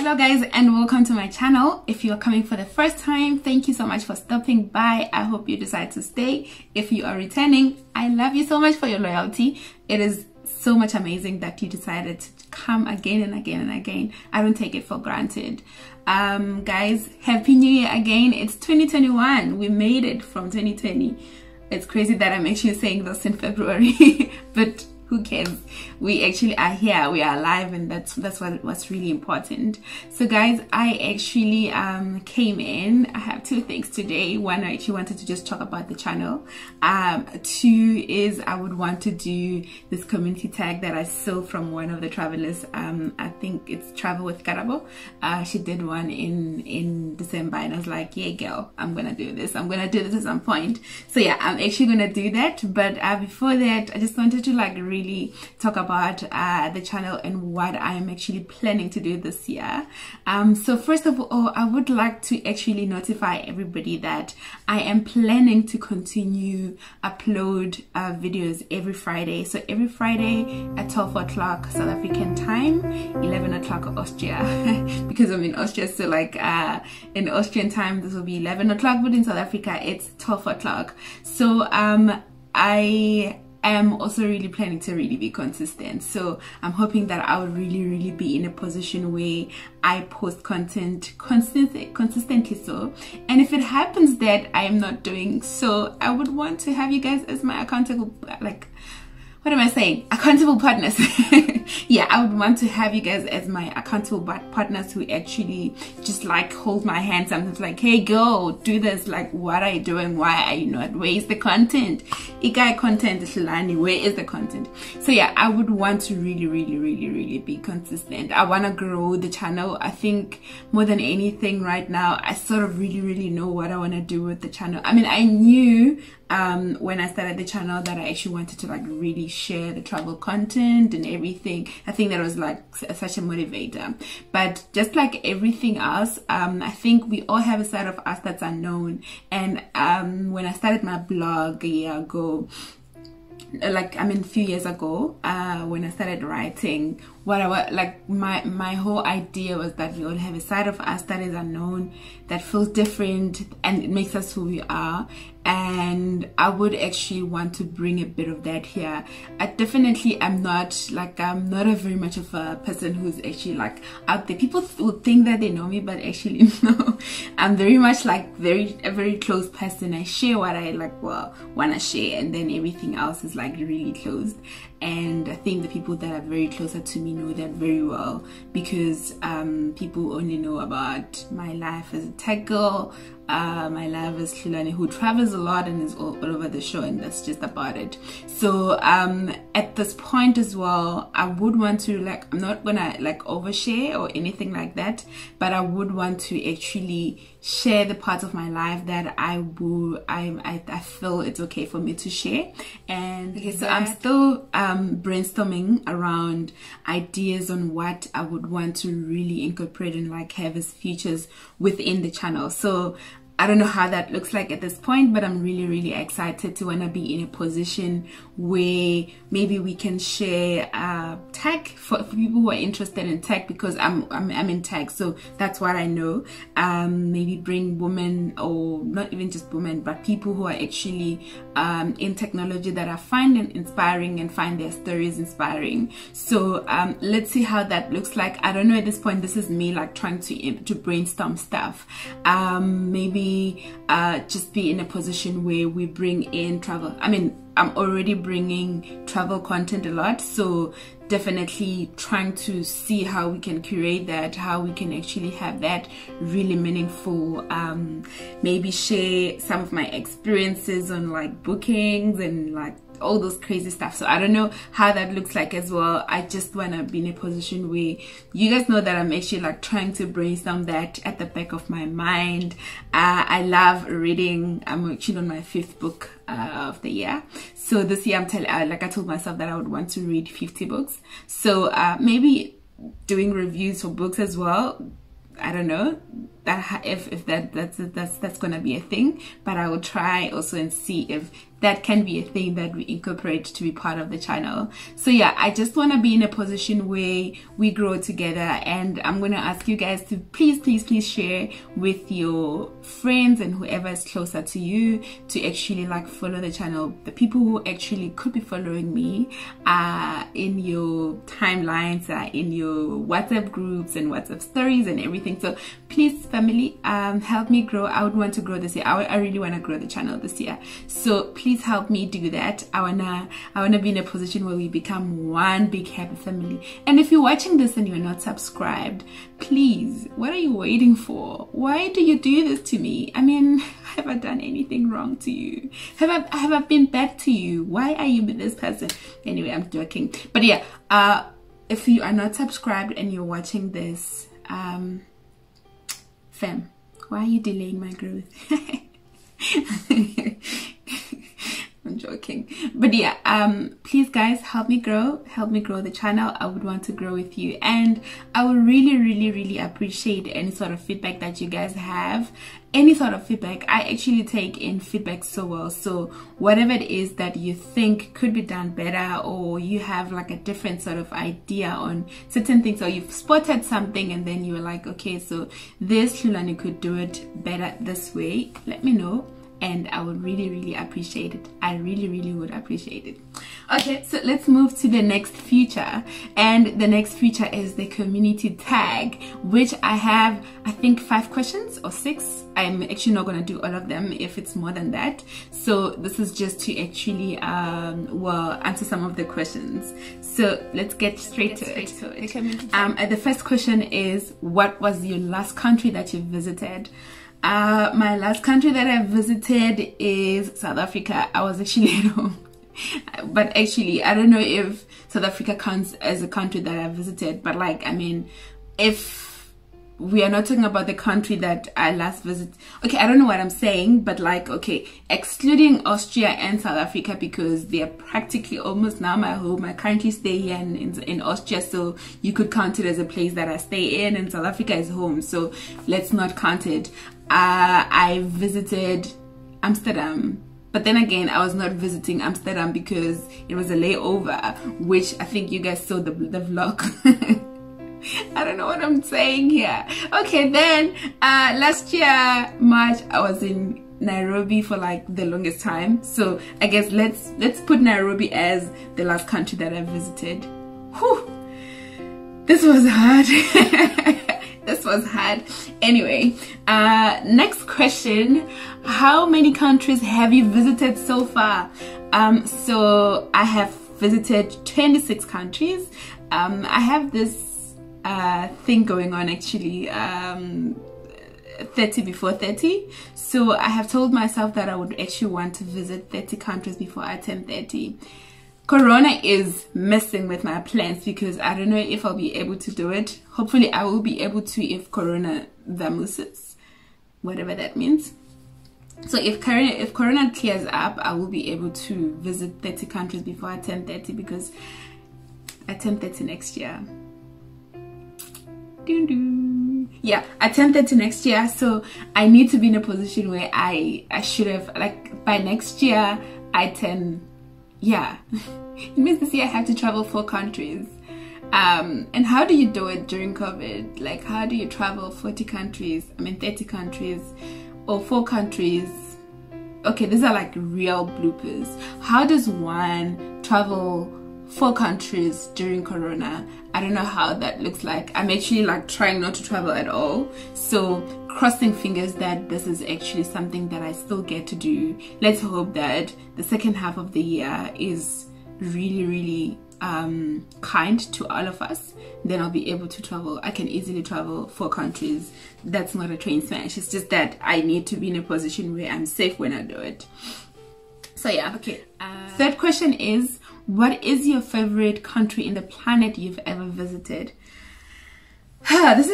Hello guys, and welcome to my channel. If you are coming for the first time, thank you so much for stopping by. I hope you decide to stay. If you are returning, I love you so much for your loyalty. It is so much amazing that you decided to come again and again and again. I don't take it for granted. Guys, happy new year again. It's 2021. We made it from 2020. It's crazy that I'm actually saying this in February, but who cares? We actually are here, we are alive, and that's what's really important. So guys, I actually came in. I have two things today. One, I actually wanted to just talk about the channel. Two is I would want to do this community tag that I saw from one of the travelers. I think it's Travel with Karabo. She did one in December, and I was like, yeah girl, I'm gonna do this at some point. So yeah, I'm actually gonna do that. But before that, I just wanted to like really talk about the channel and what I'm actually planning to do this year. So first of all, I would like to actually notify everybody that I am planning to continue upload videos every Friday. So every Friday at 12 o'clock South African time, 11 o'clock Austria, because I'm in Austria, so like in Austrian time this will be 11 o'clock, but in South Africa it's 12 o'clock. So I am also really planning to really be consistent. So I'm hoping that I will really be in a position where I post content consistently. So, and if it happens that I am not doing so, I would want to have you guys as my accountable, like, what am I saying? Accountable partners. Yeah, I would want to have you guys as my accountable partners who actually just like hold my hand sometimes, like, hey girl, do this, like, what are you doing? Why are you not? Where is the content? Ikai content is Lani, where is the content? So yeah, I would want to really be consistent. I want to grow the channel. I think more than anything right now, I sort of really know what I want to do with the channel. I mean, I knew when I started the channel that I actually wanted to like really share the travel content and everything. I think that was like such a motivator. But just like everything else, I think we all have a side of us that's unknown. And when I started my blog a year ago, like, I mean, a few years ago, when I started writing, what I was like, my whole idea was that we all have a side of us that is unknown, that feels different, and it makes us who we are. And I would actually want to bring a bit of that here. I definitely am not like, I'm not a very much of a person who's actually like out there. People would think that they know me, but actually no. I'm very much like a very close person. I share what I like, well, want to share, and then everything else is like really closed. And I think the people that are very closer to me know that very well, because people only know about my life as a tech girl, my life as Shilani, who travels a lot and is all over the show, and that's just about it. So at this point as well, I would want to, like, I'm not gonna like overshare or anything like that, but I would want to actually share the parts of my life that I feel it's okay for me to share. And okay, so I'm still brainstorming around ideas on what I would want to really incorporate and like have as features within the channel. So I don't know how that looks like at this point, but I'm really excited to want to be in a position where maybe we can share tech for people who are interested in tech, because I'm in tech, so that's what I know. Maybe bring women, or not even just women, but people who are actually in technology that I find inspiring and find their stories inspiring. So let's see how that looks like. I don't know at this point. This is me like trying to brainstorm stuff. Maybe just be in a position where we bring in travel. I mean, I'm already bringing travel content a lot, so definitely trying to see how we can curate that, how we can actually have that really meaningful. Maybe share some of my experiences on like bookings and like all those crazy stuff. So I don't know how that looks like as well. I just want to be in a position where you guys know that I'm actually like trying to brainstorm that at the back of my mind. I love reading. I'm actually on my 5th book of the year. So this year like I told myself that I would want to read 50 books. So maybe doing reviews for books as well. I don't know. that's gonna be a thing, but I will try also and see if that can be a thing that we incorporate to be part of the channel. So yeah, I just want to be in a position where we grow together, and I'm going to ask you guys to please share with your friends and whoever is closer to you to actually like follow the channel. The people who actually could be following me are in your timelines, in your WhatsApp groups and WhatsApp stories and everything. So please, family, help me grow. I would want to grow this year. I really want to grow the channel this year, so please help me do that. I wanna be in a position where we become one big happy family. And if you're watching this and you're not subscribed, please, what are you waiting for? Why do you do this to me? I mean, have I done anything wrong to you? Have I been bad to you? Why are you with this person? Anyway, I'm joking. But yeah, if you are not subscribed and you're watching this, fam, why are you delaying my growth? I'm joking. But yeah, please guys, help me grow the channel. I would want to grow with you, and I would really appreciate any sort of feedback that you guys have. Any sort of feedback. I actually take in feedback so well. So whatever it is that you think could be done better, or you have like a different sort of idea on certain things, or you've spotted something and then you're like, okay, so this Lulani could do it better this way, let me know, and I would really appreciate it. I really would appreciate it. Okay, so let's move to the next feature, and the next feature is the community tag, which I have, I think 5 questions or 6. I'm actually not going to do all of them if it's more than that. So this is just to actually answer some of the questions. So let's get straight to it. The first question is, what was your last country that you visited? My last country that I visited is South Africa. I was actually at home. But actually, I don't know if South Africa counts as a country that I visited, but like, I mean, if we are not talking about the country that I last visited, okay, I don't know what I'm saying, but like, okay, excluding Austria and South Africa, because they are practically almost now my home. I currently stay here in Austria, so you could count it as a place that I stay in, and South Africa is home, so let's not count it. I visited Amsterdam, but then again, I was not visiting Amsterdam because it was a layover, which I think you guys saw the vlog. I don't know what I'm saying here. Okay, then last year March I was in Nairobi for like the longest time, so I guess let's put Nairobi as the last country that I visited. Whew, this was hard. This was hard. Anyway, next question. How many countries have you visited so far? So I have visited 26 countries. I have this thing going on actually, 30 before 30. So I have told myself that I would actually want to visit 30 countries before I turn 30. Corona is messing with my plans because I don't know if I'll be able to do it. Hopefully I will be able to if Corona vamooses, whatever that means. So if Corona clears up, I will be able to visit 30 countries before I turn 30, because I turn 30 next year. Yeah, I turn 30 next year, so I need to be in a position where I should have, like, by next year I turn, yeah. It means this year I have to travel 4 countries. And how do you do it during COVID? Like, how do you travel 40 countries, 30 countries, or 4 countries? Okay, these are like real bloopers. How does one travel 4 countries during Corona? I don't know how that looks like. I'm actually like trying not to travel at all, so crossing fingers that this is actually something that I still get to do. Let's hope that the second half of the year is really kind to all of us. Then I'll be able to travel. I can easily travel 4 countries. That's not a train smash. It's just that I need to be in a position where I'm safe when I do it. So yeah, okay. Third question is, what is your favorite country in the planet you've ever visited? This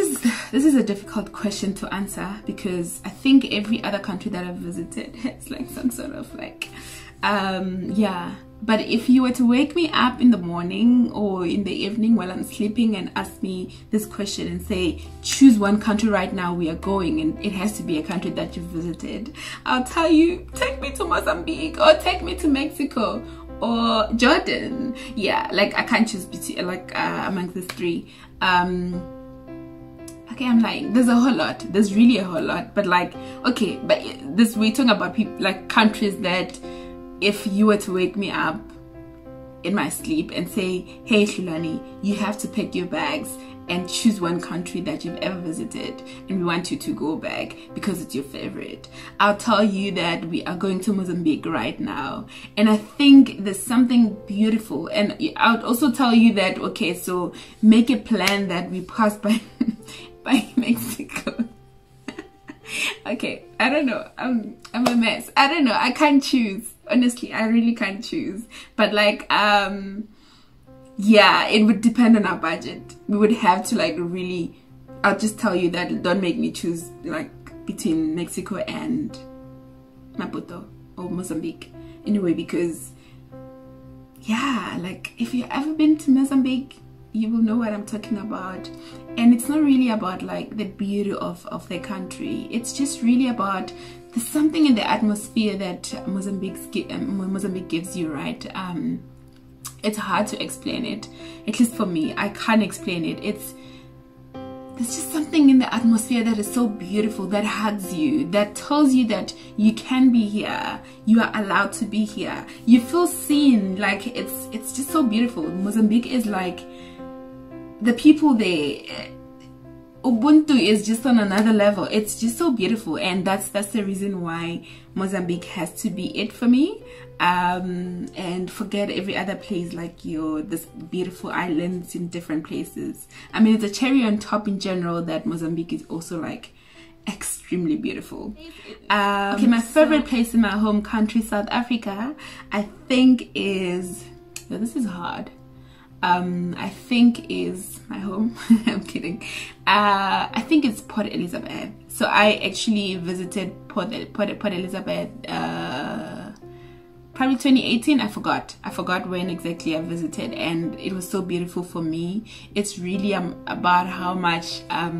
is a difficult question to answer, because I think every other country that I've visited has like some sort of like yeah, But if you were to wake me up in the morning or in the evening while I'm sleeping and ask me this question and say, choose one country right now we are going, and it has to be a country that you've visited, I'll tell you, take me to Mozambique, or take me to Mexico, or Jordan. Yeah, like I can't choose between, like amongst these three. Okay, I'm lying. There's a whole lot. There's really a whole lot. But like, okay, but this, we're talking about people, like countries that if you were to wake me up in my sleep and say, hey Hlulani, you have to pick your bags and choose one country that you've ever visited and we want you to go back because it's your favorite, I'll tell you that we are going to Mozambique right now. And I think there's something beautiful, and I would also tell you that, okay, so make a plan that we pass by by Mexico. Okay, I don't know, I'm a mess. I don't know, I can't choose. Honestly, I really can't choose. But like, yeah, it would depend on our budget. We would have to like really, I'll just tell you that don't make me choose like between Mexico and Maputo or Mozambique. Anyway, because yeah, like if you've ever been to Mozambique, you will know what I'm talking about. And it's not really about like the beauty of the country. It's just really about, there's something in the atmosphere that Mozambique gives you, right? It's hard to explain it, at least for me. I can't explain it. There's just something in the atmosphere that is so beautiful, that hugs you, that tells you that you can be here, you are allowed to be here, you feel seen. Like it's just so beautiful. Mozambique is like, the people there, Ubuntu is just on another level. It's just so beautiful, and that's the reason why Mozambique has to be it for me. And forget every other place, like this beautiful islands in different places. I mean, it's a cherry on top in general that Mozambique is also like extremely beautiful. Okay, my favorite place in my home country, South Africa, I think is, oh, this is hard. I think is my home. I'm kidding. I think it's Port Elizabeth. So I actually visited Port Elizabeth probably 2018. I forgot when exactly I visited, and it was so beautiful for me. It's really about how much I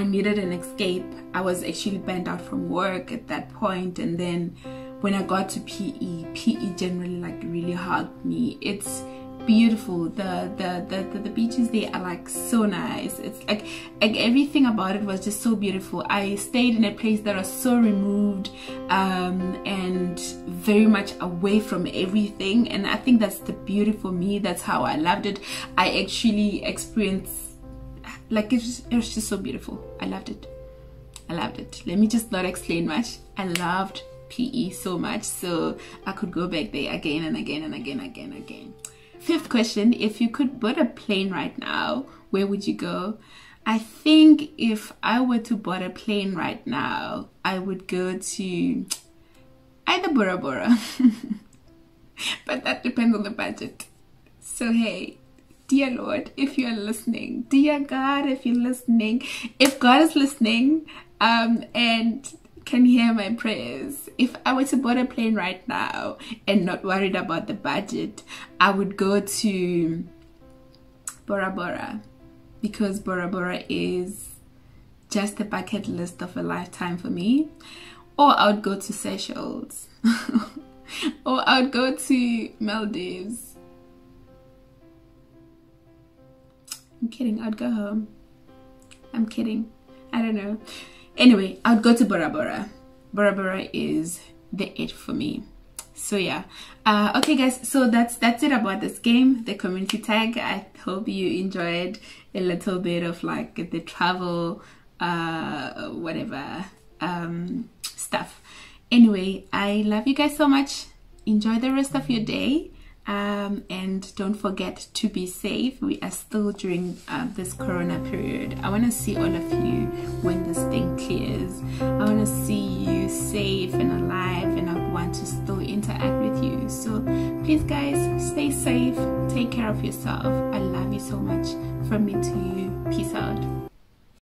needed an escape. I was actually burnt out from work at that point, and then when I got to PE generally like really hugged me. It's beautiful. The beaches there are like so nice. It's like everything about it was just so beautiful. I stayed in a place that was so removed and very much away from everything, and I think that's the beauty for me. That's how I loved it. I actually experienced, like, it was just so beautiful. I loved it. Let me just not explain much. I loved PE so much, so I could go back there again and again and again. Fifth question, if you could board a plane right now, where would you go? I think if I were to board a plane right now, I would go to either Bora Bora. But that depends on the budget. So hey, dear Lord, if you are listening, dear God, if you're listening, if God is listening and can hear my prayers, if I were to board a plane right now and not worried about the budget, I would go to Bora Bora, because Bora Bora is just a bucket list of a lifetime for me. Or I would go to Seychelles or I would go to Maldives. I'm kidding, I'd go home. I'm kidding, I don't know. Anyway, I'd go to Bora Bora. Bora Bora is the it for me. So yeah, okay guys, so that's it about this game, the community tag. I hope you enjoyed a little bit of like the travel whatever stuff. Anyway, I love you guys so much. Enjoy the rest of your day. And don't forget to be safe. We are still during this corona period. I want to see all of you when this thing clears. I want to see you safe and alive, and I want to still interact with you. So please guys, stay safe, take care of yourself. I love you so much. From me to you, peace out.